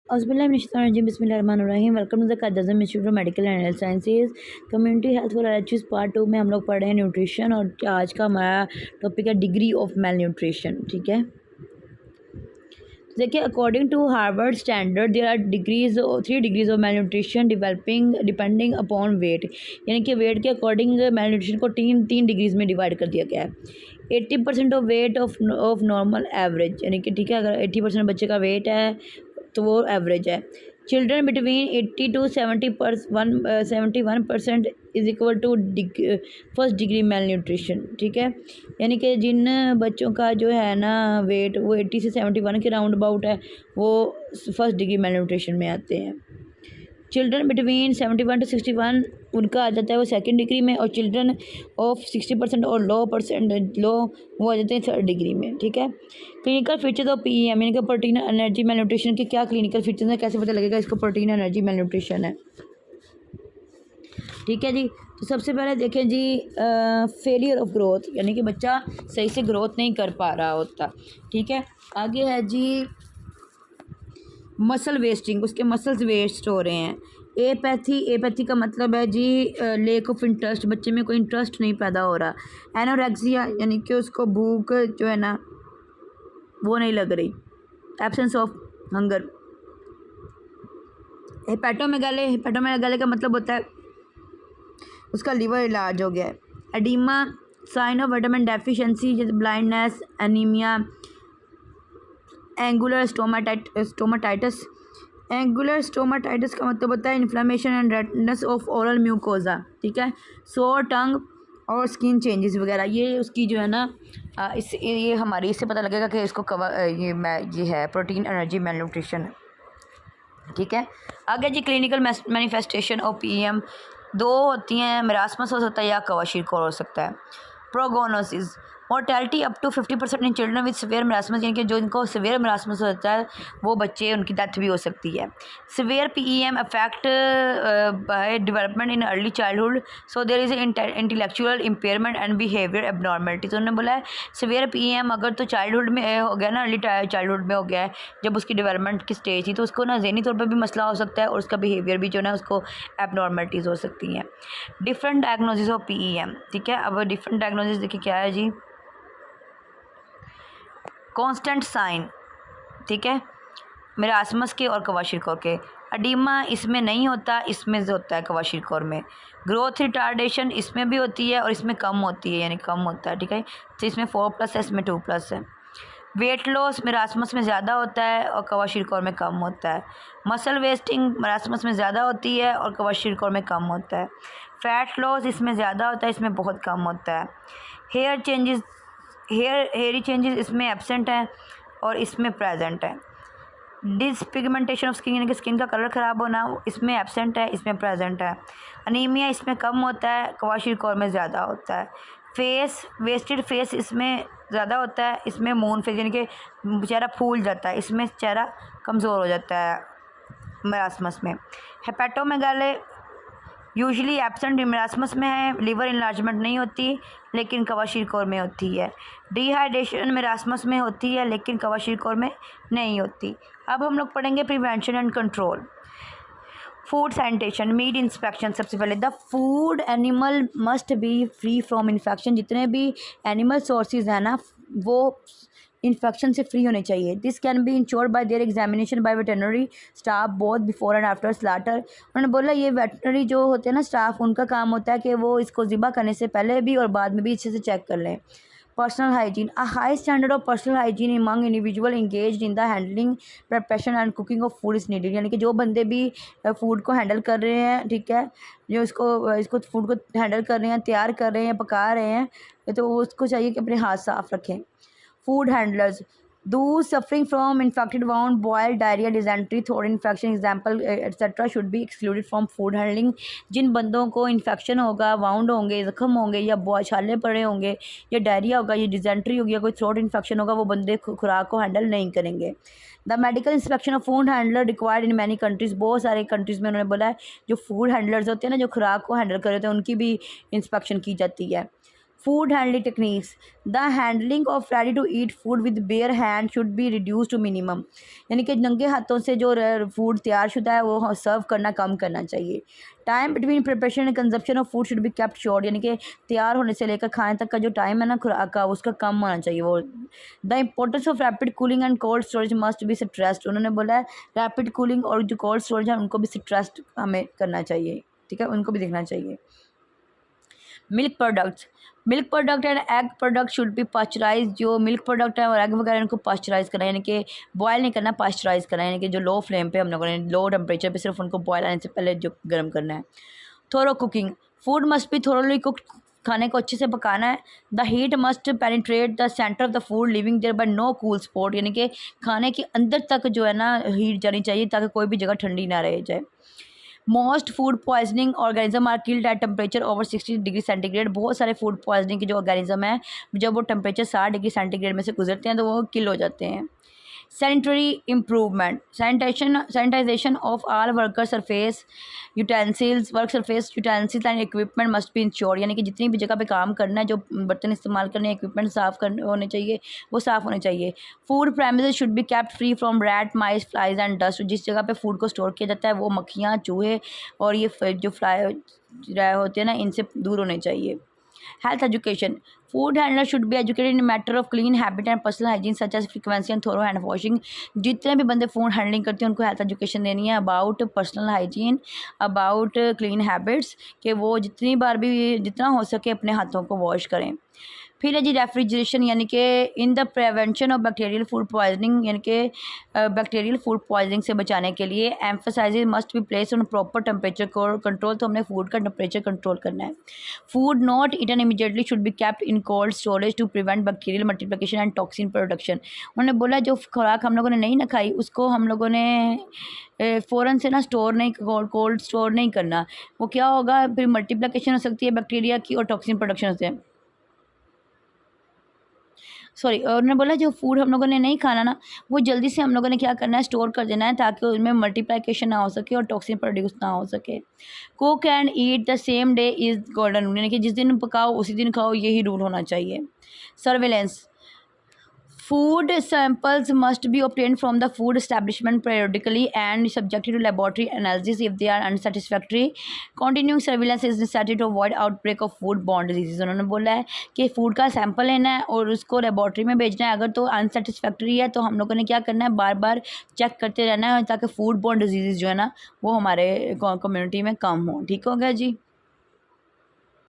बिस्मिल्लाहिर्रहमानिर्रहीम। Welcome to the Quaid-e-Azam institute of medical and health sciences. Community health for LHS part 2 में हम लोग पढ़ रहे हैं न्यूट्रिशन, और आज का हमारा टॉपिक है डिग्री ऑफ मेल न्यूट्रिशन। ठीक है, देखिए, according to Harvard standard there are three degrees of malnutrition developing depending upon weight. यानी कि वेट के अकॉर्डिंग मेल न्यूट्रिशन को तीन डिग्रीज में डिवाइड कर दिया गया है। 80% of weight of normal average, यानी कि ठीक है, अगर 80% बच्चे का वेट है तो वो एवरेज है। Children between 80 to 71% is equal to first degree malnutrition. ठीक है, यानी कि जिन बच्चों का जो है ना वेट वो 80 से 71 के राउंड अबाउट है, वो फर्स्ट डिग्री मेल न्यूट्रिशन में आते हैं। चिल्ड्रन बिटवीन 71 to 61 उनका आ जाता है वो सेकंड डिग्री में, और चिल्ड्रन ऑफ 60% और लो वो आ जाते हैं थर्ड डिग्री में। ठीक है, क्लिनिकल फीचर्स ऑफ पीईएम, यानी कि प्रोटीन एनर्जी मेल न्यूट्रिशन के क्या क्लिनिकल फीचर्स हैं, कैसे पता लगेगा इसको प्रोटीन एनर्जी मेल न्यूट्रिशन है। ठीक है जी, तो सबसे पहले देखें जी, फेलियर ऑफ ग्रोथ, यानी कि बच्चा सही से ग्रोथ नहीं कर पा रहा होता। ठीक है, आगे है जी मसल वेस्टिंग, उसके मसल्स वेस्ट हो रहे हैं। एपैथी का मतलब है जी लेक ऑफ इंटरेस्ट, बच्चे में कोई इंटरेस्ट नहीं पैदा हो रहा। एनोरेक्सिया, यानी कि उसको भूख जो है ना वो नहीं लग रही। Absence of hunger. हेपेटोमेगाले का मतलब होता है उसका लीवर इलाज हो गया है। Oedema, sign of vitamin deficiency जैसे ब्लाइंडनेस, एनीमिया। एंगुलर स्टोमाटाइटिस का मतलब होता है inflammation and redness of oral mucosa. ठीक है, सोर टंग और स्किन चेंजेस वगैरह, ये उसकी जो है ना ये हमारी इससे पता लगेगा कि इसको ये है प्रोटीन एनर्जी मेल न्यूट्रिशन। ठीक है, आगे जी क्लिनिकल मैनिफेस्टेशन ऑफ पीईएम दो होती हैं, मेरास्मस हो सकता है या क्वाशिरकोर हो सकता है। Prognosis, mortality up to 50% in children with severe marasmus, यानी कि जो इनको सीवियर मेरास्मस होता है वो बच्चे उनकी डेथ भी हो सकती है। Severe PEM affect by development in early childhood, so there is intellectual impairment and behaviour abnormality. तो उन्होंने बोला है सीवियर पीईएम अगर तो चाइल्डहुड में हो गया ना, अर्ली चाइल्डहुड में हो गया है, जब उसकी डेवलपमेंट की स्टेज थी, तो उसको ना ज़हनी तौर पर भी मसला हो सकता है, और उसका बिहेवियर भी जो है उसको एबनॉर्मेलिटीज़ हो सकती हैं। Different diagnosis of PEM. ठीक है, अब डिफरेंट डायग्नोसिस देखिए क्या है जी। कांस्टेंट साइन, ठीक है, मेरास्मस के और क्वाशिरकोर के। एडीमा इसमें नहीं होता, इसमें होता है क्वाशिरकोर में। ग्रोथ रिटार्डेशन इसमें भी होती है और इसमें कम होती है, यानी कम होता है। ठीक है, तो इसमें 4+ है, इसमें 2+ है। वेट लॉस मेरास्मस में ज़्यादा होता है और क्वाशिरकोर में कम होता है। मसल वेस्टिंग मेरास्मस में ज़्यादा होती है और क्वाशिरकोर में कम होता है। फैट लॉस इसमें ज़्यादा होता है, इसमें बहुत कम होता है। हेयरी चेंजेस इसमें एब्सेंट है और इसमें प्रेजेंट है। डिसपिगमेंटेशन ऑफ स्किन, यानी कि स्किन का कलर ख़राब होना, इसमें एब्सेंट है, इसमें प्रेजेंट है। अनीमिया इसमें कम होता है, क्वाशिरकोर में ज़्यादा होता है। वेस्टेड फेस इसमें ज़्यादा होता है, इसमें मून फेस, यानी कि चेहरा फूल जाता है, इसमें चेहरा कमज़ोर हो जाता है मेरास्मस में। हेपेटोमेगाले यूजुअली एब्सेंट मेरास्मस में है, लिवर इनलार्जमेंट नहीं होती लेकिन क्वाशिरकोर में होती है। डिहाइड्रेशन मेरास्मस में होती है लेकिन क्वाशिरकोर में नहीं होती। अब हम लोग पढ़ेंगे prevention and control. Food sanitation, meat inspection. सबसे पहले the food animal must be free from infection, जितने भी एनिमल सोर्सेज हैं ना वो इन्फेक्शन से फ्री होने चाहिए। This can be insured bye there examination by veterinary staff both before and after slaughter. उन्होंने बोला ये वेटरनरी जो होते हैं ना स्टाफ, उनका काम होता है कि वो इसको ज़िबा करने से पहले भी और बाद में भी अच्छे से चेक कर लें। Personal hygiene, a high standard of personal hygiene among individual engaged in the handling preparation and cooking of food is needed, यानी कि जो बंदे भी फूड को हैंडल कर रहे हैं, ठीक है, जो इसको फूड को हैंडल कर रहे हैं, तैयार कर रहे हैं, पका रहे हैं, तो उसको चाहिए कि अपने हाथ साफ रखें। Food handlers, those suffering from infected wound, boil, diarrhea, dysentery, throat infection, example etc. should be excluded from food handling। जिन बंदों को इन्फेक्शन होगा, वाउंड होंगे, ज़ख्म होंगे, या छाले पड़े होंगे, या डायरिया होगा, या डिजेंट्री होगी, या कोई थ्रोट इन्फेक्शन होगा, वो बंदे खुराक को हैंडल नहीं करेंगे। The medical inspection of food handler required in many countries, बहुत सारे कंट्रीज़ में उन्होंने बोला है जो फूड हैंडलर्स होते हैं ना, जो खुराक को हैंडल कर रहे होते हैं, उनकी भी इंस्पेक्शन की जाती है। Food handling techniques, the handling of ready to eat food with bare hand should be reduce to minimum, यानी कि नंगे हाथों से जो फूड तैयार शुदा है वो सर्व करना कम करना चाहिए। Time between preparation and consumption of food should be kept short, यानी कि तैयार होने से लेकर खाने तक का जो टाइम है ना खुराक का, उसका कम होना चाहिए वो। The importance of rapid cooling and cold storage must be stressed, उन्होंने बोला है रैपिड कूलिंग और जो कोल्ड स्टोरेज है उनको भी स्ट्रेस्ड हमें करना चाहिए, ठीक है, उनको भी देखना चाहिए। Milk product and egg product should be pasteurise, जो मिल्क प्रोडक्ट है और एग वगैरह इनको पास्चराइज करना है, यानी कि बॉयल नहीं करना, पास्चराइज करना है, यानी कि जो लो फ्लेम पे हम लोगों ने लो टेम्परेचर पे सिर्फ उनको बॉयल आने से पहले जो गर्म करना है। Thorough cooking, food must be thoroughly cooked, खाने को अच्छे से पकाना है। The heat must penetrate the centre of the food leaving thereby no cool spot, यानी कि खाने के अंदर तक जो है ना हीट जानी चाहिए ताकि कोई भी जगह ठंडी ना रह जाए। Most food poisoning organism are killed at temperature over 60 degree centigrade, बहुत सारे फूड पॉइजनिंग के जो ऑर्गेनिज्म है जब वो टेम्परेचर 60 डिग्री सेंटीग्रेड में से गुजरते हैं तो वो किल हो जाते हैं। Sanitary improvement, sanitisation of all worker surface utensils, work surface utensils and equipment must be ensure, यानी कि जितनी भी जगह पे काम करना है जो बर्तन इस्तेमाल करने इक्विपमेंट साफ़ करने होने चाहिए वो साफ़ होने चाहिए। Food premises should be kept free from rat mice flies and dust, जिस जगह पे फूड को स्टोर किया जाता है वो मक्खियाँ चूहे और ये जो फ्लाई होते हैं ना इनसे दूर होने चाहिए। Health education, food handler should be educated in matter of clean habit and personal hygiene such as frequency and thorough hand washing, जितने भी बंदे फूड हैंडलिंग करते हैं उनको हेल्थ एजुकेशन देनी है about personal hygiene, about clean habits, कि वो जितनी बार भी जितना हो सके अपने हाथों को वॉश करें। फिर है जी रेफ्रिजरेशन, यानी कि in the prevention of bacterial food poisoning, यानी कि बैक्टीरियल फूड पॉइजनिंग से बचाने के लिए emphasise must be place on proper temperature control, तो हमने फूड का टेम्परेचर कंट्रोल करना है। Food not eaten immediately should be kept in cold storage to prevent bacterial multiplication and toxin production, उन्होंने बोला जो खुराक हम लोगों ने नहीं ना खाई उसको हम लोगों ने फ़ौरन से ना स्टोर नहीं कोल्ड स्टोर नहीं करना, वो क्या होगा फिर मल्टीप्लिकेशन हो सकती है बैक्टीरिया की और टॉक्सिन प्रोडक्शन होते हैं। सॉरी, और उन्होंने बोला जो फूड हम लोगों ने नहीं खाना ना वो जल्दी से हम लोगों ने क्या करना है स्टोर कर देना है ताकि उसमें मल्टीप्लिकेशन ना हो सके और टॉक्सिन प्रोड्यूस ना हो सके। Cook and eat the same day is golden rule, यानी कि जिस दिन पकाओ उसी दिन खाओ, यही रूल होना चाहिए। Surveillance, food samples must be obtained from the food establishment periodically and subjected to laboratory analysis if they are unsatisfactory. Continuing surveillance is necessary to avoid outbreak of foodborne diseases, उन्होंने बोला है कि food का sample लेना है और उसको laboratory में भेजना है, अगर तो अनसेटिस्फैक्ट्री है तो हम लोगों ने क्या करना है बार बार चेक करते रहना है ताकि फूडबॉर्न डिजीज़ जो है ना वो हमारे कम्युनिटी में कम हो। ठीक हो गया जी।